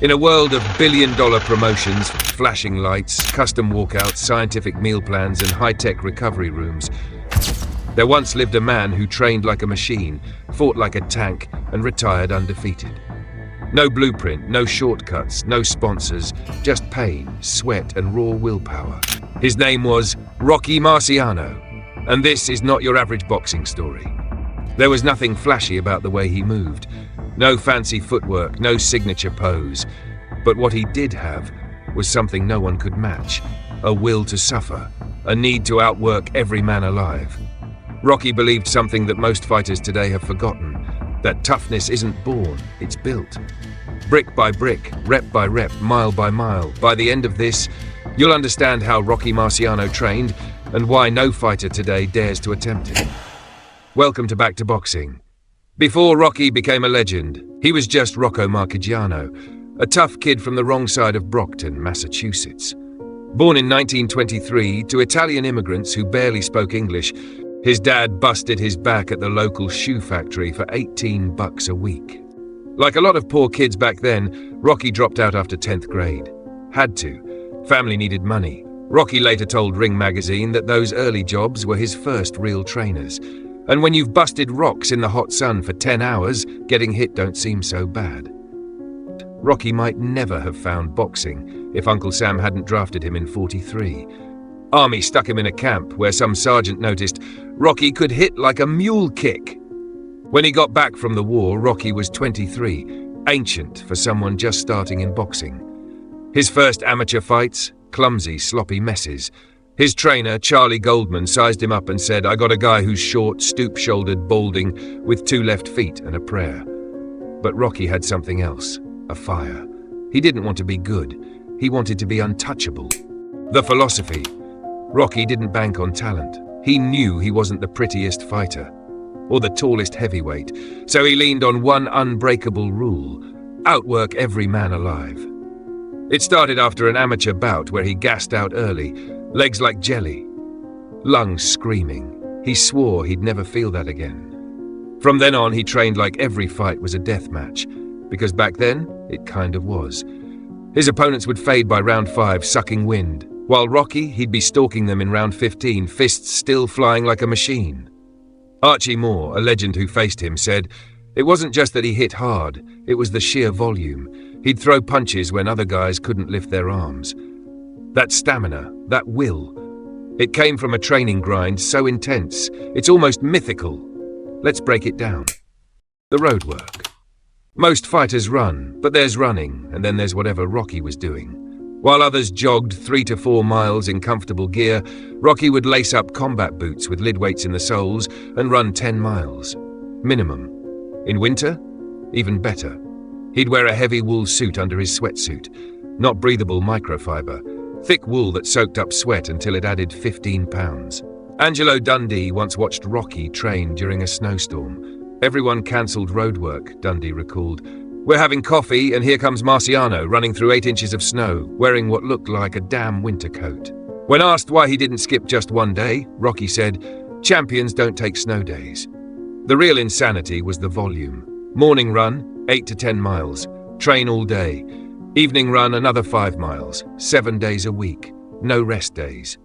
In a world of billion-dollar promotions, flashing lights, custom walkouts, scientific meal plans, and high-tech recovery rooms, there once lived a man who trained like a machine, fought like a tank, and retired undefeated. No blueprint, no shortcuts, no sponsors, just pain, sweat, and raw willpower. His name was Rocky Marciano, and this is not your average boxing story. There was nothing flashy about the way he moved, no fancy footwork, no signature pose. But what he did have was something no one could match: a will to suffer, a need to outwork every man alive. Rocky believed something that most fighters today have forgotten: that toughness isn't born, it's built. Brick by brick, rep by rep, mile by mile. By the end of this, you'll understand how Rocky Marciano trained and why no fighter today dares to attempt it. Welcome to Back to Boxing. Before Rocky became a legend, he was just Rocco Marchigiano, a tough kid from the wrong side of Brockton, Massachusetts. Born in 1923 to Italian immigrants who barely spoke English, his dad busted his back at the local shoe factory for $18 a week. Like a lot of poor kids back then, Rocky dropped out after 10th grade. Had to. Family needed money. Rocky later told Ring magazine that those early jobs were his first real trainers. And when you've busted rocks in the hot sun for 10 hours, getting hit don't seem so bad. Rocky might never have found boxing if Uncle Sam hadn't drafted him in '43. Army stuck him in a camp where some sergeant noticed Rocky could hit like a mule kick. When he got back from the war, Rocky was 23, ancient for someone just starting in boxing. His first amateur fights, clumsy, sloppy messes. His trainer, Charlie Goldman, sized him up and said, "I got a guy who's short, stoop-shouldered, balding, with 2 left feet and a prayer." But Rocky had something else, a fire. He didn't want to be good. He wanted to be untouchable. The philosophy. Rocky didn't bank on talent. He knew he wasn't the prettiest fighter or the tallest heavyweight, so he leaned on one unbreakable rule: outwork every man alive. It started after an amateur bout where he gassed out early, legs like jelly, lungs screaming. He swore he'd never feel that again. From then on, he trained like every fight was a death match, because back then, it kind of was. His opponents would fade by round 5, sucking wind, while Rocky, he'd be stalking them in round 15, fists still flying like a machine. Archie Moore, a legend who faced him, said, "It wasn't just that he hit hard, it was the sheer volume. He'd throw punches when other guys couldn't lift their arms." That stamina, that will, it came from a training grind so intense, it's almost mythical. Let's break it down. The road work. Most fighters run, but there's running, and then there's whatever Rocky was doing. While others jogged 3 to 4 miles in comfortable gear, Rocky would lace up combat boots with lid weights in the soles and run 10 miles. Minimum. In winter, even better. He'd wear a heavy wool suit under his sweatsuit, not breathable microfiber, thick wool that soaked up sweat until it added 15 pounds. Angelo Dundee once watched Rocky train during a snowstorm. Everyone cancelled roadwork, Dundee recalled. "We're having coffee, and here comes Marciano running through 8 inches of snow, wearing what looked like a damn winter coat." When asked why he didn't skip just one day, Rocky said, "Champions don't take snow days." The real insanity was the volume. Morning run, 8 to 10 miles. Train all day. Evening run, another 5 miles. 7 days a week. No rest days.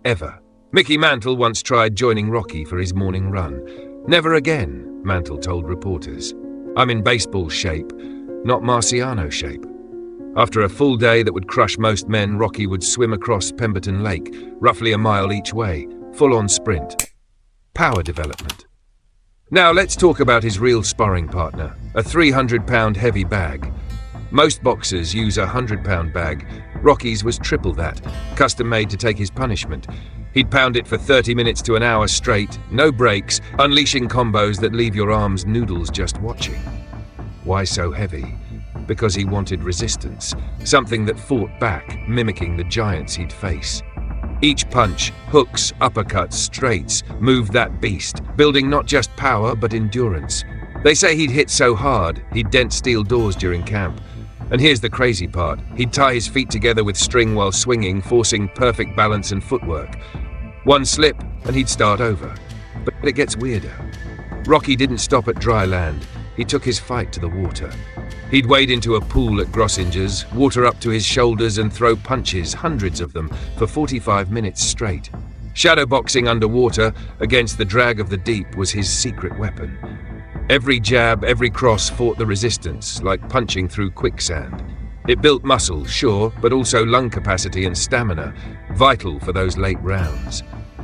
Ever. Mickey Mantle once tried joining Rocky for his morning run. "Never again," Mantle told reporters. "I'm in baseball shape, not Marciano shape." After a full day that would crush most men, Rocky would swim across Pemberton Lake, roughly a mile each way, full-on sprint. Power development. Now let's talk about his real sparring partner, a 300-pound heavy bag. Most boxers use a 100-pound bag. Rocky's was triple that, custom-made to take his punishment. He'd pound it for 30 minutes to an hour straight, no breaks, unleashing combos that leave your arms noodles just watching. Why so heavy? Because he wanted resistance, something that fought back, mimicking the giants he'd face. Each punch, hooks, uppercuts, straights, moved that beast, building not just power but endurance. They say he'd hit so hard, he'd dent steel doors during camp. And here's the crazy part. He'd tie his feet together with string while swinging, forcing perfect balance and footwork. One slip, and he'd start over. But it gets weirder. Rocky didn't stop at dry land. He took his fight to the water. He'd wade into a pool at Grossinger's, water up to his shoulders and throw punches, hundreds of them, for 45 minutes straight. Shadowboxing underwater against the drag of the deep was his secret weapon. Every jab, every cross fought the resistance, like punching through quicksand. It built muscle, sure, but also lung capacity and stamina, vital for those late rounds.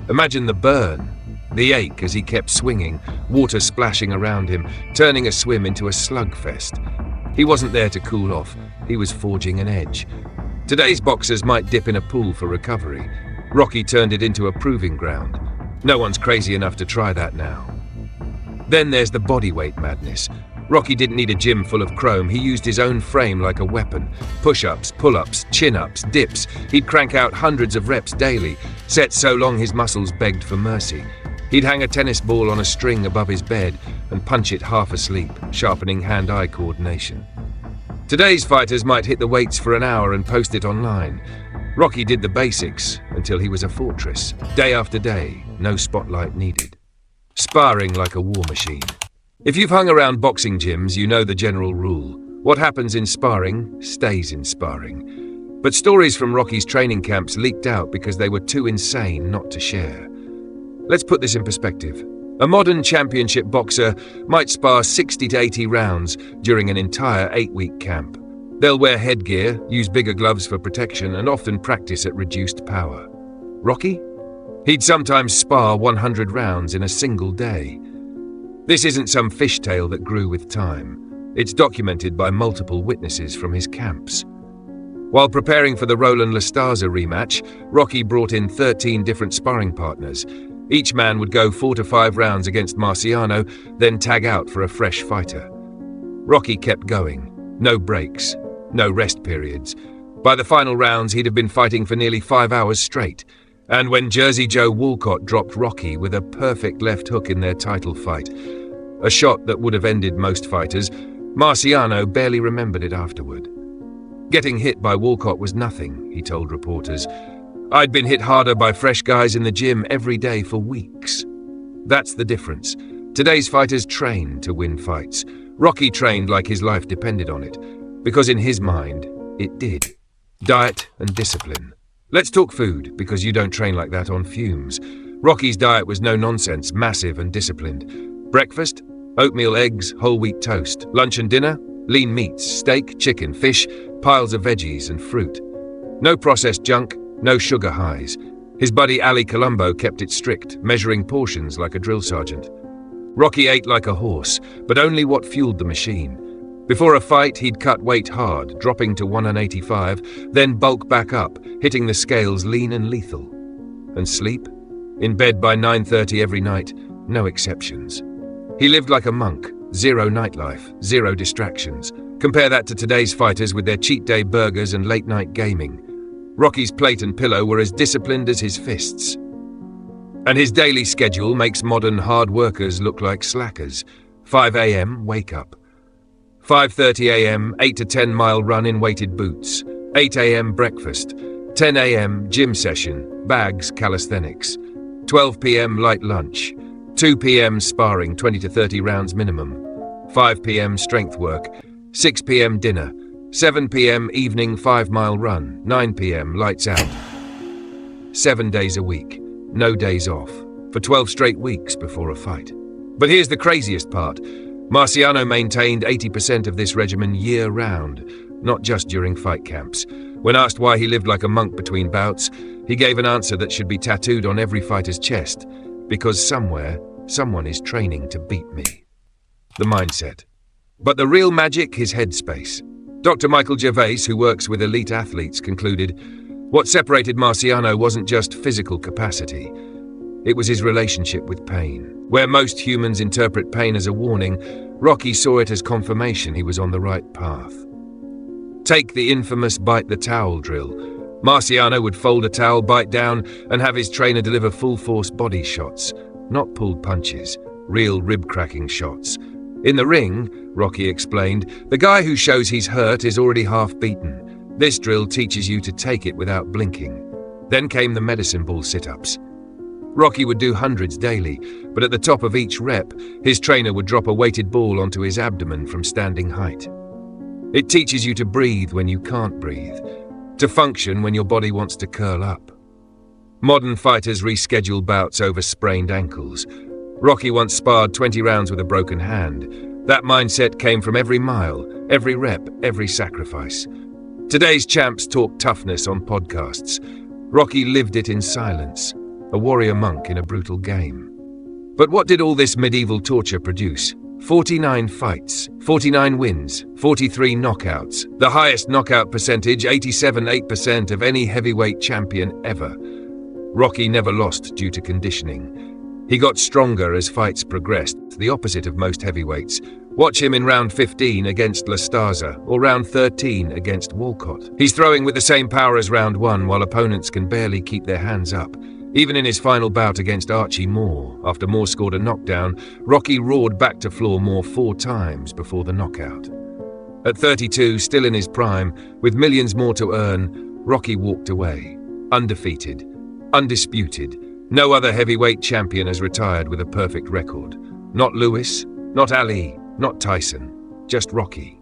Imagine the burn, the ache as he kept swinging, water splashing around him, turning a swim into a slugfest. He wasn't there to cool off, he was forging an edge. Today's boxers might dip in a pool for recovery. Rocky turned it into a proving ground. No one's crazy enough to try that now. Then there's the bodyweight madness. Rocky didn't need a gym full of chrome, he used his own frame like a weapon. Push-ups, pull-ups, chin-ups, dips. He'd crank out hundreds of reps daily, set so long his muscles begged for mercy. He'd hang a tennis ball on a string above his bed and punch it half asleep, sharpening hand-eye coordination. Today's fighters might hit the weights for an hour and post it online. Rocky did the basics until he was a fortress. Day after day, no spotlight needed. Sparring like a war machine. If you've hung around boxing gyms, you know the general rule. What happens in sparring stays in sparring. But stories from Rocky's training camps leaked out because they were too insane not to share. Let's put this in perspective. A modern championship boxer might spar 60 to 80 rounds during an entire 8-week camp. They'll wear headgear, use bigger gloves for protection, and often practice at reduced power. Rocky? He'd sometimes spar 100 rounds in a single day. This isn't some fishtail that grew with time. It's documented by multiple witnesses from his camps. While preparing for the Roland Lastaza rematch, Rocky brought in 13 different sparring partners. Each man would go 4 to 5 rounds against Marciano, then tag out for a fresh fighter. Rocky kept going. No breaks, no rest periods. By the final rounds, he'd have been fighting for nearly 5 hours straight. And when Jersey Joe Walcott dropped Rocky with a perfect left hook in their title fight, a shot that would have ended most fighters, Marciano barely remembered it afterward. Getting hit by Walcott was nothing, he told reporters. I'd been hit harder by fresh guys in the gym every day for weeks. That's the difference. Today's fighters train to win fights. Rocky trained like his life depended on it, because in his mind, it did. Diet and discipline. Let's talk food, because you don't train like that on fumes. Rocky's diet was no nonsense, massive and disciplined. Breakfast, oatmeal, eggs, whole wheat toast. Lunch and dinner, lean meats, steak, chicken, fish, piles of veggies and fruit. No processed junk, no sugar highs. His buddy Ali Colombo kept it strict, measuring portions like a drill sergeant. Rocky ate like a horse, but only what fueled the machine. Before a fight, he'd cut weight hard, dropping to 185, then bulk back up, hitting the scales lean and lethal. And sleep? In bed by 9:30 every night, no exceptions. He lived like a monk, zero nightlife, zero distractions. Compare that to today's fighters with their cheat day burgers and late-night gaming. Rocky's plate and pillow were as disciplined as his fists. And his daily schedule makes modern hard workers look like slackers. 5 a.m., wake up. 5:30 a.m., 8 to 10 mile run in weighted boots. 8 a.m. breakfast. 10 a.m. gym session, bags, calisthenics. 12 p.m. light lunch. 2 p.m. sparring, 20 to 30 rounds minimum. 5 p.m. strength work. 6 p.m. dinner. 7 p.m. evening 5-mile run. 9 p.m. lights out. 7 days a week, no days off, for 12 straight weeks before a fight. But here's the craziest part. Marciano maintained 80% of this regimen year-round, not just during fight camps. When asked why he lived like a monk between bouts, he gave an answer that should be tattooed on every fighter's chest. Because somewhere, someone is training to beat me. The mindset. But the real magic is headspace. Dr. Michael Gervais, who works with elite athletes, concluded, what separated Marciano wasn't just physical capacity. It was his relationship with pain. Where most humans interpret pain as a warning, Rocky saw it as confirmation he was on the right path. Take the infamous bite the towel drill. Marciano would fold a towel, bite down, and have his trainer deliver full-force body shots, not pulled punches, real rib-cracking shots. In the ring, Rocky explained, the guy who shows he's hurt is already half-beaten. This drill teaches you to take it without blinking. Then came the medicine ball sit-ups. Rocky would do hundreds daily, but at the top of each rep, his trainer would drop a weighted ball onto his abdomen from standing height. It teaches you to breathe when you can't breathe, to function when your body wants to curl up. Modern fighters reschedule bouts over sprained ankles. Rocky once sparred 20 rounds with a broken hand. That mindset came from every mile, every rep, every sacrifice. Today's champs talk toughness on podcasts. Rocky lived it in silence, a warrior monk in a brutal game. But what did all this medieval torture produce? 49 fights, 49 wins, 43 knockouts, the highest knockout percentage, 87.8% of any heavyweight champion ever. Rocky never lost due to conditioning. He got stronger as fights progressed, the opposite of most heavyweights. Watch him in round 15 against Lastaza or round 13 against Walcott. He's throwing with the same power as round 1 while opponents can barely keep their hands up. Even in his final bout against Archie Moore, after Moore scored a knockdown, Rocky roared back to floor Moore 4 times before the knockout. At 32, still in his prime, with millions more to earn, Rocky walked away, undefeated, undisputed. No other heavyweight champion has retired with a perfect record. Not Lewis, not Ali, not Tyson, just Rocky.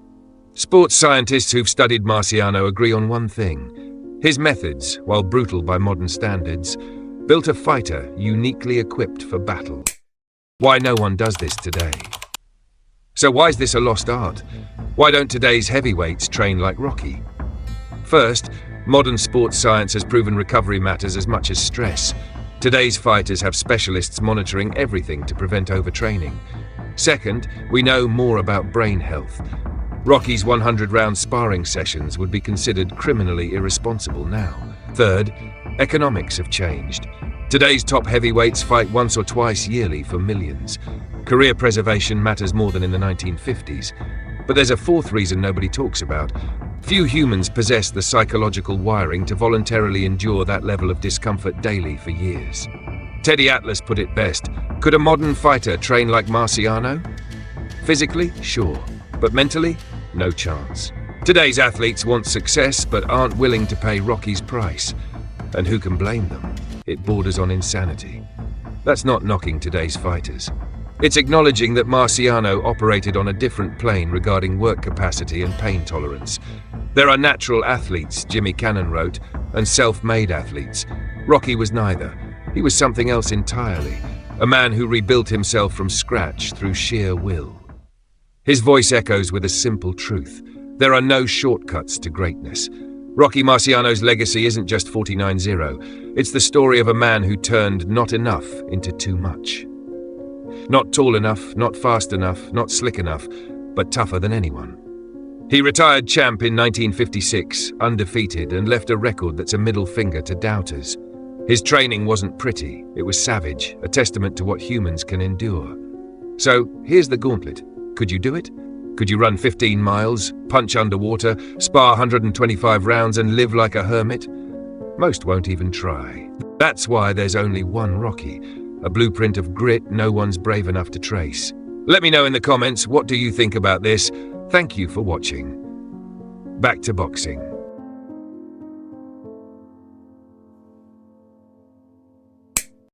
Sports scientists who've studied Marciano agree on one thing. His methods, while brutal by modern standards, built a fighter uniquely equipped for battle. Why no one does this today? So why is this a lost art? Why don't today's heavyweights train like Rocky? First, modern sports science has proven recovery matters as much as stress. Today's fighters have specialists monitoring everything to prevent overtraining. Second, we know more about brain health. Rocky's 100-round sparring sessions would be considered criminally irresponsible now. Third, economics have changed. Today's top heavyweights fight once or twice yearly for millions. Career preservation matters more than in the 1950s. But there's a fourth reason nobody talks about. Few humans possess the psychological wiring to voluntarily endure that level of discomfort daily for years. Teddy Atlas put it best. Could a modern fighter train like Marciano? Physically, sure. But mentally, no chance. Today's athletes want success but aren't willing to pay Rocky's price. And who can blame them? It borders on insanity. That's not knocking today's fighters. It's acknowledging that Marciano operated on a different plane regarding work capacity and pain tolerance. There are natural athletes, Jimmy Cannon wrote, and self-made athletes. Rocky was neither. He was something else entirely, a man who rebuilt himself from scratch through sheer will. His voice echoes with a simple truth. There are no shortcuts to greatness. Rocky Marciano's legacy isn't just 49-0. It's the story of a man who turned not enough into too much. Not tall enough, not fast enough, not slick enough, but tougher than anyone. He retired champ in 1956, undefeated, and left a record that's a middle finger to doubters. His training wasn't pretty, it was savage, a testament to what humans can endure. So, here's the gauntlet. Could you do it? Could you run 15 miles, punch underwater, spar 125 rounds and live like a hermit? Most won't even try. That's why there's only one Rocky, a blueprint of grit no one's brave enough to trace. Let me know in the comments, what do you think about this? Thank you for watching. Back to boxing.